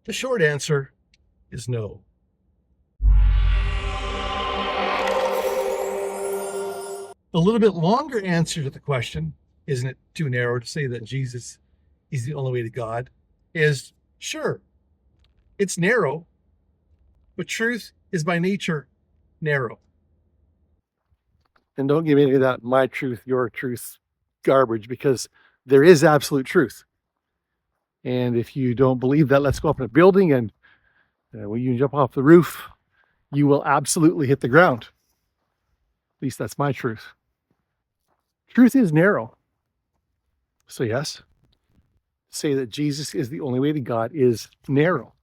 The short answer is no. A little bit longer answer to the question, isn't it too narrow to say that Jesus is the only way to God, is sure, it's narrow, but truth is by nature narrow. And don't give me any of that my truth, your truth garbage, because there is absolute truth. And if you don't believe that, let's go up in a building and when you jump off the roof, you will absolutely hit the ground. At least that's my truth. Truth is narrow. So yes, say that Jesus is the only way to God is narrow.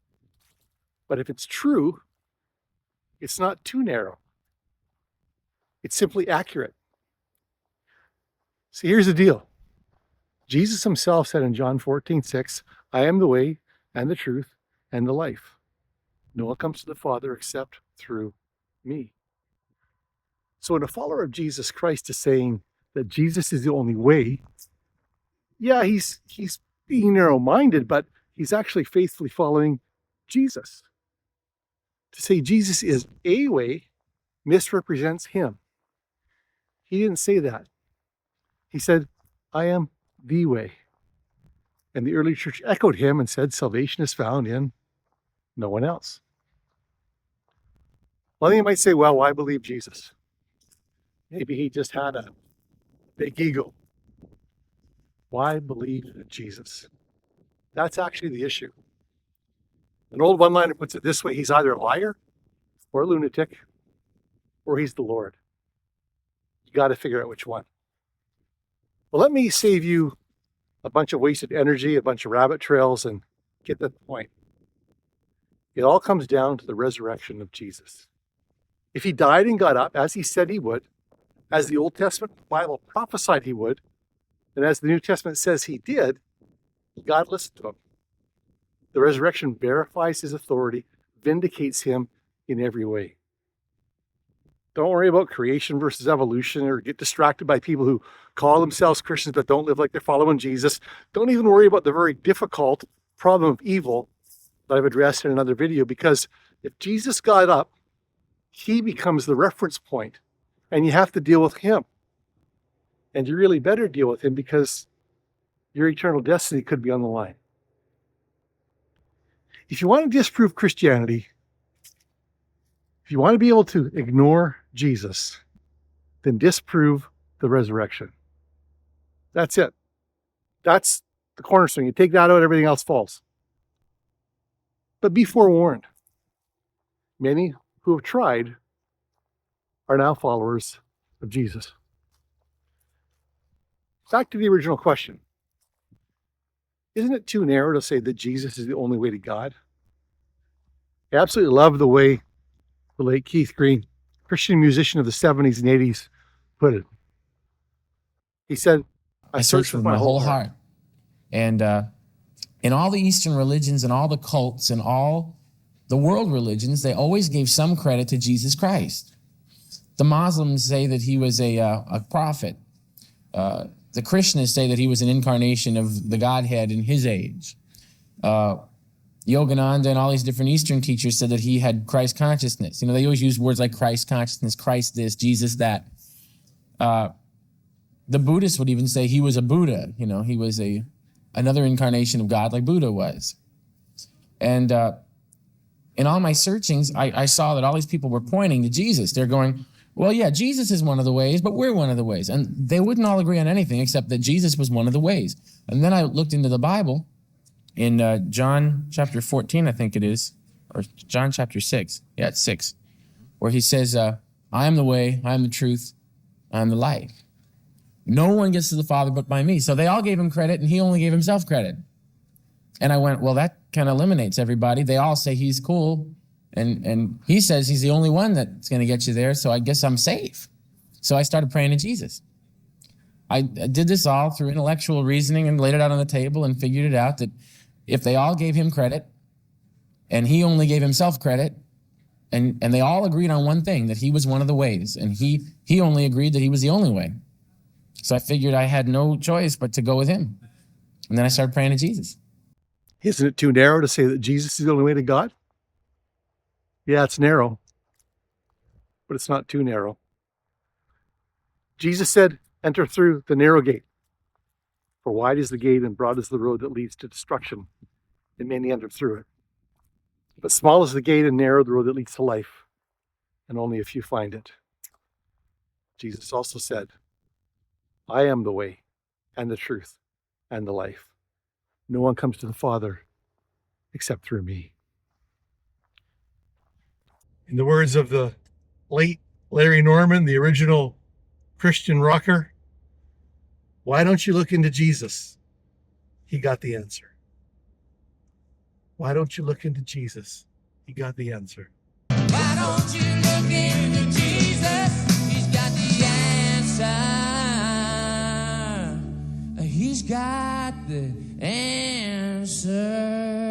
But if it's true, it's not too narrow. It's simply accurate. See, here's the deal. Jesus himself said in John 14:6, I am the way and the truth and the life. No one comes to the Father except through me. So when a follower of Jesus Christ is saying that Jesus is the only way, yeah, he's being narrow-minded, but he's actually faithfully following Jesus. To say Jesus is a way misrepresents him. He didn't say that. He said, I am the way. And the early church echoed him and said, salvation is found in no one else. Well, then you might say, well, why believe Jesus? Maybe he just had a big ego. Why believe in Jesus? That's actually the issue. An old one-liner puts it this way, he's either a liar or a lunatic, or he's the Lord. You got to figure out which one. Well, let me save you a bunch of wasted energy, a bunch of rabbit trails, and get to the point. It all comes down to the resurrection of Jesus. If he died and got up, as he said he would, as the Old Testament Bible prophesied he would, and as the New Testament says he did, God listened to him. The resurrection verifies his authority, vindicates him in every way. Don't worry about creation versus evolution or get distracted by people who call themselves Christians but don't live like they're following Jesus. Don't even worry about the very difficult problem of evil that I've addressed in another video, because if Jesus got up, he becomes the reference point and you have to deal with him. And you really better deal with him because your eternal destiny could be on the line. If you want to disprove Christianity, if you want to be able to ignore Jesus, then disprove the resurrection. That's it. That's the cornerstone. You take that out, everything else falls. But be forewarned. Many who have tried are now followers of Jesus. Back to the original question. Isn't it too narrow to say that Jesus is the only way to God? I absolutely love the way the late Keith Green, Christian musician of the 70s and 80s, put it. He said, I searched with my whole heart. And in all the Eastern religions and all the cults and all the world religions, they always gave some credit to Jesus Christ. The Muslims say that he was a prophet. The Christians say that he was an incarnation of the Godhead in his age. Yogananda and all these different Eastern teachers said that he had Christ consciousness. You know, they always use words like Christ consciousness, Christ this, Jesus that. The Buddhists would even say he was a Buddha. You know, he was another incarnation of God like Buddha was. And in all my searchings, I saw that all these people were pointing to Jesus. They're going, well, yeah, Jesus is one of the ways, but we're one of the ways. And they wouldn't all agree on anything except that Jesus was one of the ways. And then I looked into the Bible in John chapter 14, I think it is, or John chapter 6. Yeah, it's 6, where he says, I am the way, I am the truth, I am the life. No one gets to the Father but by me. So they all gave him credit, and he only gave himself credit. And I went, well, that kind of eliminates everybody. They all say he's cool. And he says he's the only one that's going to get you there, so I guess I'm safe. So I started praying to Jesus. I did this all through intellectual reasoning and laid it out on the table and figured it out that if they all gave him credit and he only gave himself credit, and they all agreed on one thing, that he was one of the ways, and he only agreed that he was the only way. So I figured I had no choice but to go with him. And then I started praying to Jesus. Isn't it too narrow to say that Jesus is the only way to God? Yeah, it's narrow, but it's not too narrow. Jesus said, enter through the narrow gate. For wide is the gate and broad is the road that leads to destruction, and many enter through it. But small is the gate and narrow the road that leads to life, and only a few find it. Jesus also said, I am the way and the truth and the life. No one comes to the Father except through me. In the words of the late Larry Norman, the original Christian rocker, why don't you look into Jesus? He got the answer. Why don't you look into Jesus? He got the answer. Why don't you look into Jesus? He's got the answer. He's got the answer.